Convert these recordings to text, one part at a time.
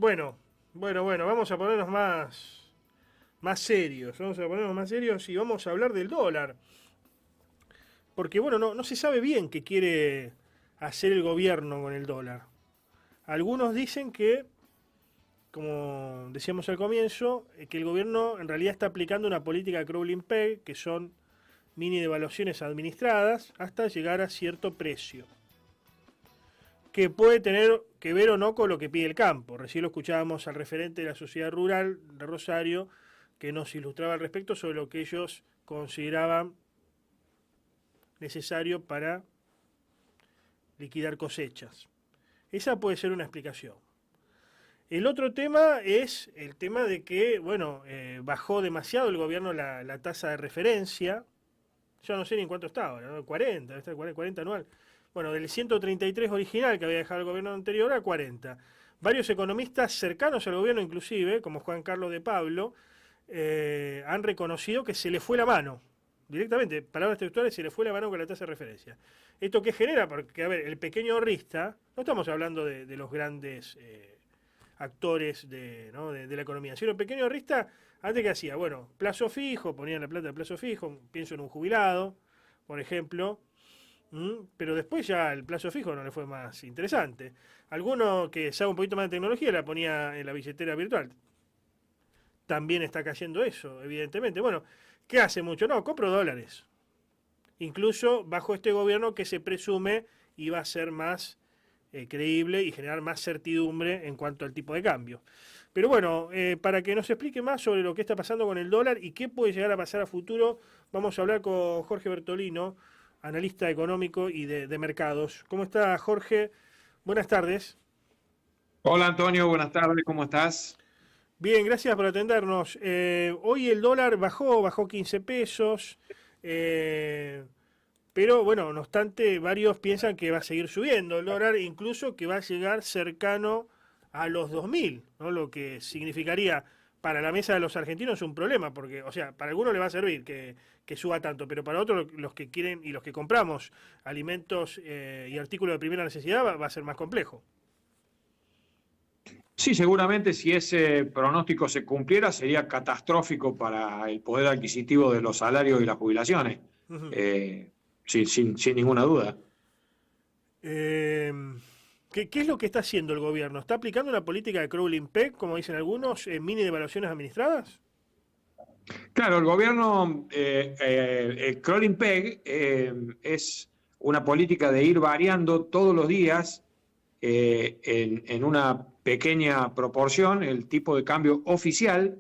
Bueno, vamos a ponernos más serios. Vamos a ponernos más serios y vamos a hablar del dólar. Porque, bueno, no se sabe bien qué quiere hacer el gobierno con el dólar. Algunos dicen que, como decíamos al comienzo, que el gobierno en realidad está aplicando una política de crawling peg, que son mini devaluaciones administradas, hasta llegar a cierto precio, que puede tener que ver o no con lo que pide el campo. Recién lo escuchábamos al referente de la sociedad rural de Rosario, que nos ilustraba al respecto sobre lo que ellos consideraban necesario para liquidar cosechas. Esa puede ser una explicación. El otro tema es el tema de que, bueno, bajó demasiado el gobierno la tasa de referencia. Yo no sé ni en cuánto estaba, ¿no? 40, 40 anual. Bueno, del 133 original que había dejado el gobierno anterior a 40. Varios economistas cercanos al gobierno, inclusive, como Juan Carlos de Pablo, han reconocido que se le fue la mano. Directamente, palabras textuales, se le fue la mano con la tasa de referencia. ¿Esto qué genera? Porque, a ver, el pequeño ahorrista, no estamos hablando de los grandes actores de la economía, sino el pequeño ahorrista, antes que hacía, bueno, plazo fijo, ponían la plata de plazo fijo, pienso en un jubilado, por ejemplo, pero después ya el plazo fijo no le fue más interesante. Alguno que sabe un poquito más de tecnología la ponía en la billetera virtual. También está cayendo eso, evidentemente. Bueno, ¿qué hace mucho? No, compro dólares. Incluso bajo este gobierno que se presume iba a ser más creíble y generar más certidumbre en cuanto al tipo de cambio. Pero bueno, para que nos explique más sobre lo que está pasando con el dólar y qué puede llegar a pasar a futuro, vamos a hablar con Jorge Bertolino, analista económico y de mercados. ¿Cómo está, Jorge? Buenas tardes. Hola Antonio, buenas tardes, ¿cómo estás? Bien, gracias por atendernos. Hoy el dólar bajó 15 pesos, pero bueno, no obstante, varios piensan que va a seguir subiendo el dólar, incluso que va a llegar cercano a los 2000, ¿no? Lo que significaría para la mesa de los argentinos un problema, porque, o sea, para algunos le va a servir que suba tanto, pero para otros, los que quieren y los que compramos alimentos y artículos de primera necesidad, va a ser más complejo. Sí, seguramente si ese pronóstico se cumpliera sería catastrófico para el poder adquisitivo de los salarios y las jubilaciones, Ujú. eh, sin ninguna duda. Eh, ¿Qué es lo que está haciendo el gobierno? ¿Está aplicando una política de crawling peg, como dicen algunos, mini devaluaciones administradas? Claro, el gobierno, el crawling peg es una política de ir variando todos los días en una pequeña proporción el tipo de cambio oficial.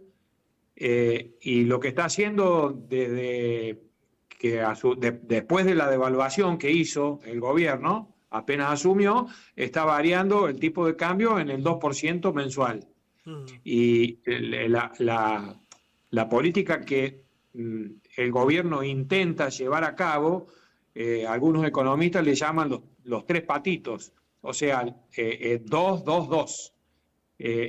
Y lo que está haciendo desde que después de la devaluación que hizo el gobierno, apenas asumió, está variando el tipo de cambio en el 2% mensual. Mm. Y la política que el gobierno intenta llevar a cabo, algunos economistas le llaman los tres patitos, o sea, 2-2-2.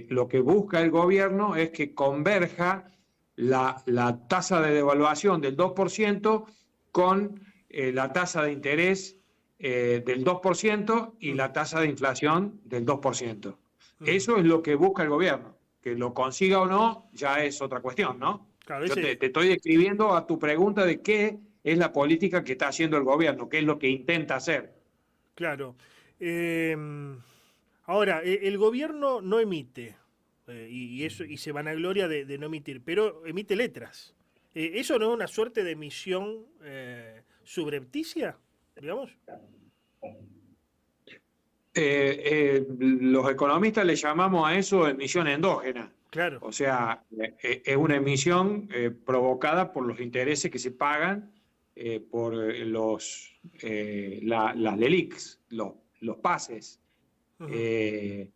Lo que busca el gobierno es que converja la tasa de devaluación del 2% con la tasa de interés del 2% y Mm. la tasa de inflación del 2%. Mm. Eso es lo que busca el gobierno. Que lo consiga o no ya es otra cuestión, ¿no? Claro, Yo ese, te estoy describiendo a tu pregunta de qué es la política que está haciendo el gobierno, qué es lo que intenta hacer. claro. Eh, Ahora, el gobierno no emite, y eso, y se vanagloria de no emitir, pero emite letras. ¿Eso no es una suerte de emisión subrepticia, digamos? Los economistas le llamamos a eso emisión endógena. Claro. O sea, es una emisión provocada por los intereses que se pagan por las LELIQs, los pases. Ujú. Eh,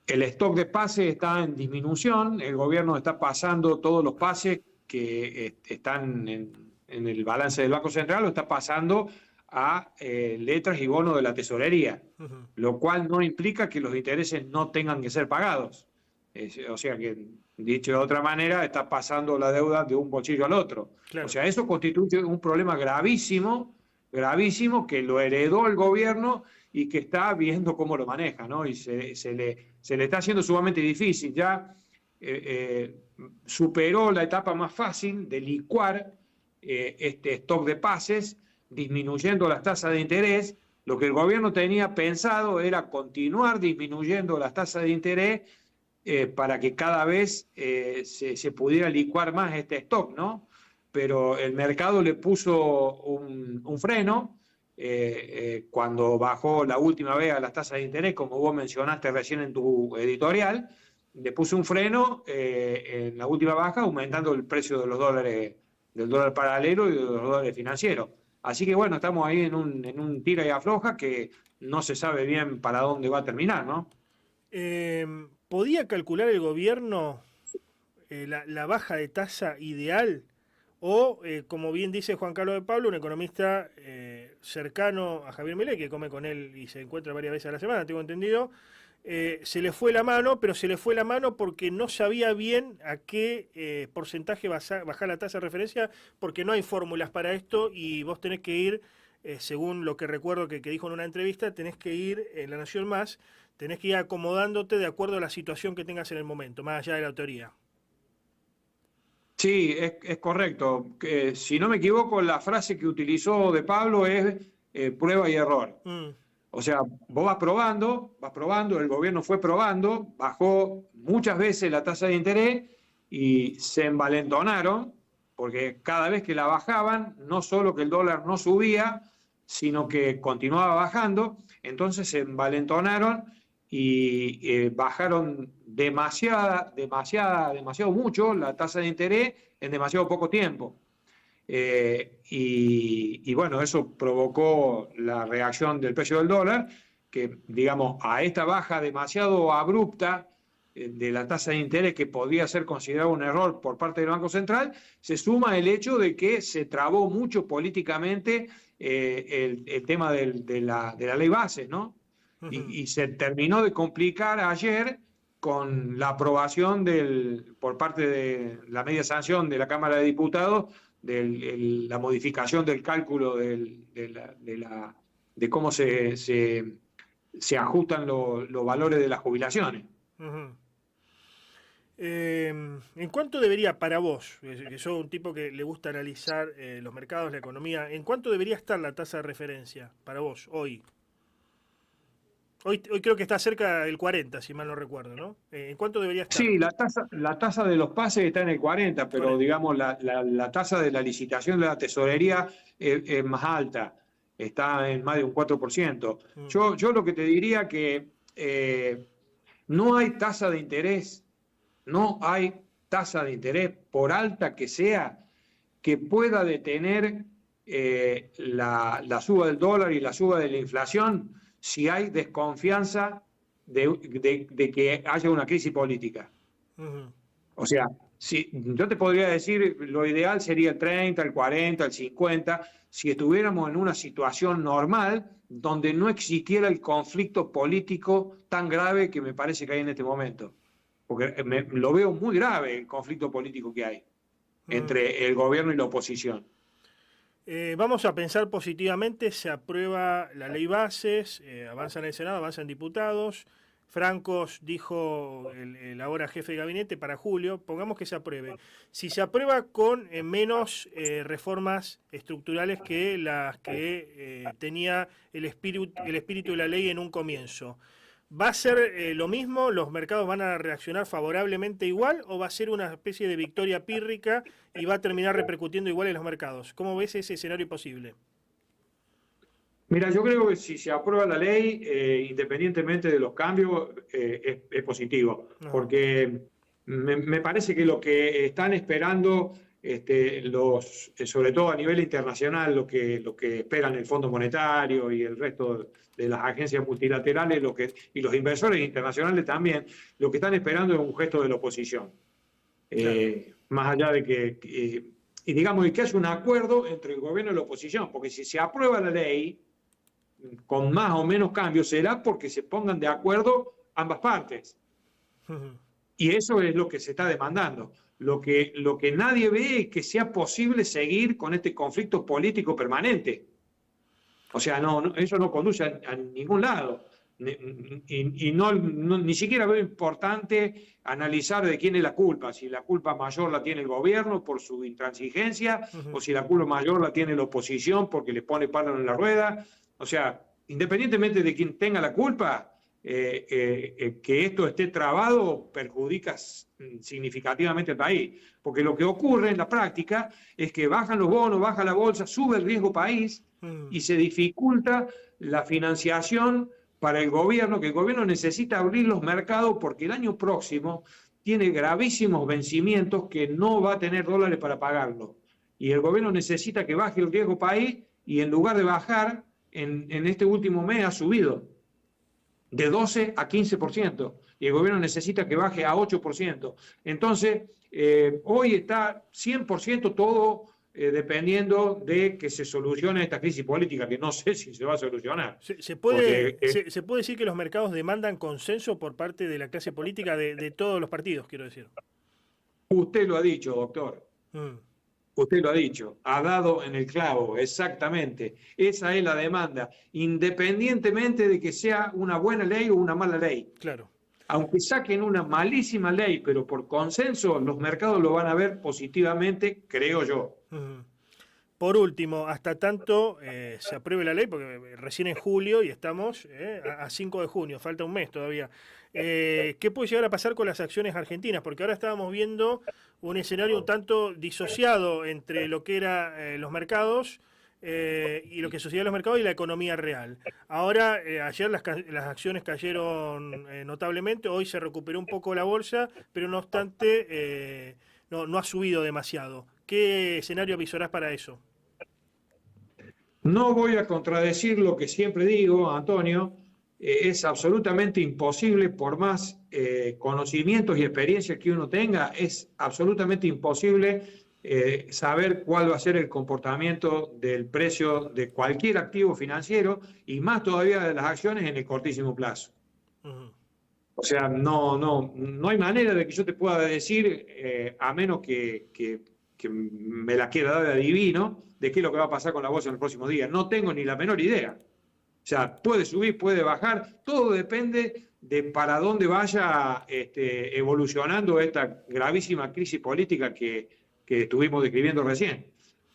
el stock de pases está en disminución, el gobierno está pasando todos los pases que están en el balance del Banco Central, lo está pasando a letras y bonos de la tesorería, Ujú. lo cual no implica que los intereses no tengan que ser pagados. O sea que, dicho de otra manera, está pasando la deuda de un bolsillo al otro. O Claro. sea, eso constituye un problema gravísimo, gravísimo, que lo heredó el gobierno y que está viendo cómo lo maneja, ¿no? Y se le está haciendo sumamente difícil. Ya superó la etapa más fácil de licuar este stock de pases, disminuyendo las tasas de interés. Lo que el gobierno tenía pensado era continuar disminuyendo las tasas de interés para que cada vez se pudiera licuar más este stock, ¿no? Pero el mercado le puso un freno cuando bajó la última vez a las tasas de interés, como vos mencionaste recién en tu editorial, le puso un freno en la última baja, aumentando el precio de los dólares, del dólar paralelo y de los dólares financieros. Así que bueno, estamos ahí en un tira y afloja que no se sabe bien para dónde va a terminar, ¿no? ¿Podía calcular el gobierno la baja de tasa ideal? O, como bien dice Juan Carlos de Pablo, un economista cercano a Javier Milei, que come con él y se encuentra varias veces a la semana, tengo entendido, se le fue la mano, pero se le fue la mano porque no sabía bien a qué porcentaje bajar la tasa de referencia, porque no hay fórmulas para esto y vos tenés que ir, según lo que recuerdo que dijo en una entrevista, tenés que ir en La Nación Más, tenés que ir acomodándote de acuerdo a la situación que tengas en el momento, más allá de la teoría. Sí, es correcto. Si no me equivoco, la frase que utilizó de Pablo es prueba y error. O sea, vos vas probando, el gobierno fue probando, bajó muchas veces la tasa de interés y se envalentonaron, porque cada vez que la bajaban, no solo que el dólar no subía, sino que continuaba bajando, entonces se envalentonaron y bajaron demasiado mucho la tasa de interés en demasiado poco tiempo. Y bueno, eso provocó la reacción del precio del dólar, que digamos, a esta baja demasiado abrupta de la tasa de interés, que podría ser considerado un error por parte del Banco Central, se suma el hecho de que se trabó mucho políticamente el tema de la ley base, ¿no? Y se terminó de complicar ayer con la aprobación por parte de la media sanción de la Cámara de Diputados de la modificación del cálculo de cómo se ajustan los valores de las jubilaciones. ¿En cuánto debería, para vos, que sos un tipo que le gusta analizar los mercados, la economía, en cuánto debería estar la tasa de referencia para vos hoy? Hoy creo que está cerca del 40, si mal no recuerdo, ¿no? ¿En cuánto debería estar? Sí, la tasa de los pases está en el 40, pero 40. Digamos, la tasa de la licitación de la tesorería es más alta, está en más de un 4%. Yo lo que te diría que no hay tasa de interés, por alta que sea, que pueda detener la suba del dólar y la suba de la inflación si hay desconfianza de que haya una crisis política. O sea, si, yo te podría decir, lo ideal sería el 30, el 40, el 50, si estuviéramos en una situación normal donde no existiera el conflicto político tan grave que me parece que hay en este momento. Porque lo veo muy grave el conflicto político que hay entre el gobierno y la oposición. Vamos a pensar positivamente, se aprueba la ley bases, avanza en el Senado, avanza en diputados. Francos dijo el ahora jefe de gabinete para julio, pongamos que se apruebe. Si se aprueba con menos reformas estructurales que las que tenía el espíritu de la ley en un comienzo, ¿va a ser lo mismo? ¿Los mercados van a reaccionar favorablemente igual o va a ser una especie de victoria pírrica y va a terminar repercutiendo igual en los mercados? ¿Cómo ves ese escenario posible? Mira, yo creo que si se aprueba la ley, independientemente de los cambios, es positivo, porque me parece que lo que están esperando sobre todo a nivel internacional, lo que esperan el Fondo Monetario y el resto de las agencias multilaterales y los inversores internacionales también, lo que están esperando es un gesto de la oposición. Claro. Más allá de que digamos, que haya un acuerdo entre el gobierno y la oposición, porque si se aprueba la ley, con más o menos cambios, será porque se pongan de acuerdo ambas partes. Y eso es lo que se está demandando. Lo que nadie ve es que sea posible seguir con este conflicto político permanente. O sea, eso no conduce a ningún lado. Y ni siquiera veo importante analizar de quién es la culpa, si la culpa mayor la tiene el gobierno por su intransigencia, o si la culpa mayor la tiene la oposición porque le pone palo en la rueda. O sea, independientemente de quién tenga la culpa, que esto esté trabado perjudica significativamente al país, porque lo que ocurre en la práctica es que bajan los bonos, baja la bolsa, sube el riesgo país y se dificulta la financiación para el gobierno, que el gobierno necesita abrir los mercados porque el año próximo tiene gravísimos vencimientos que no va a tener dólares para pagarlo. Y el gobierno necesita que baje el riesgo país y en lugar de bajar, en este último mes ha subido de 12 a 15%, y el gobierno necesita que baje a 8%. Entonces, hoy está 100% todo dependiendo de que se solucione esta crisis política, que no sé si se va a solucionar. ¿Se puede decir que los mercados demandan consenso por parte de la clase política de todos los partidos, quiero decir? Usted lo ha dicho, doctor. Usted lo ha dicho, ha dado en el clavo, exactamente. Esa es la demanda, independientemente de que sea una buena ley o una mala ley. Claro. Aunque saquen una malísima ley, pero por consenso, los mercados lo van a ver positivamente, creo yo. Por último, hasta tanto se apruebe la ley, porque recién en julio y estamos a 5 de junio, falta un mes todavía. ¿Qué puede llegar a pasar con las acciones argentinas? Porque ahora estábamos viendo un escenario un tanto disociado entre lo que eran los mercados y lo que sucedía en los mercados y la economía real. Ahora, ayer las acciones cayeron notablemente, hoy se recuperó un poco la bolsa, pero no obstante no ha subido demasiado. ¿Qué escenario avisorás para eso? No voy a contradecir lo que siempre digo, Antonio. Es absolutamente imposible, por más conocimientos y experiencias que uno tenga, es absolutamente imposible saber cuál va a ser el comportamiento del precio de cualquier activo financiero y más todavía de las acciones en el cortísimo plazo. O sea, no hay manera de que yo te pueda decir, a menos que me la quiera dar de adivino, de qué es lo que va a pasar con la bolsa en el próximo día. No tengo ni la menor idea. O sea, puede subir, puede bajar, todo depende de para dónde vaya evolucionando esta gravísima crisis política que estuvimos describiendo recién.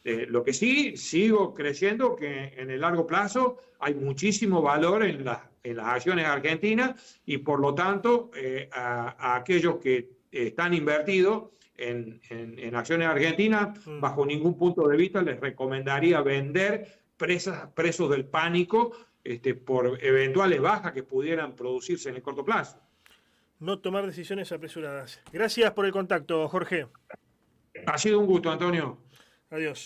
Lo que sí, sigo creyendo que en el largo plazo hay muchísimo valor en las acciones argentinas y por lo tanto a aquellos que están invertidos en acciones argentinas, bajo ningún punto de vista les recomendaría vender presos del pánico por eventuales bajas que pudieran producirse en el corto plazo. No tomar decisiones apresuradas. Gracias por el contacto, Jorge. Ha sido un gusto, Antonio. Adiós.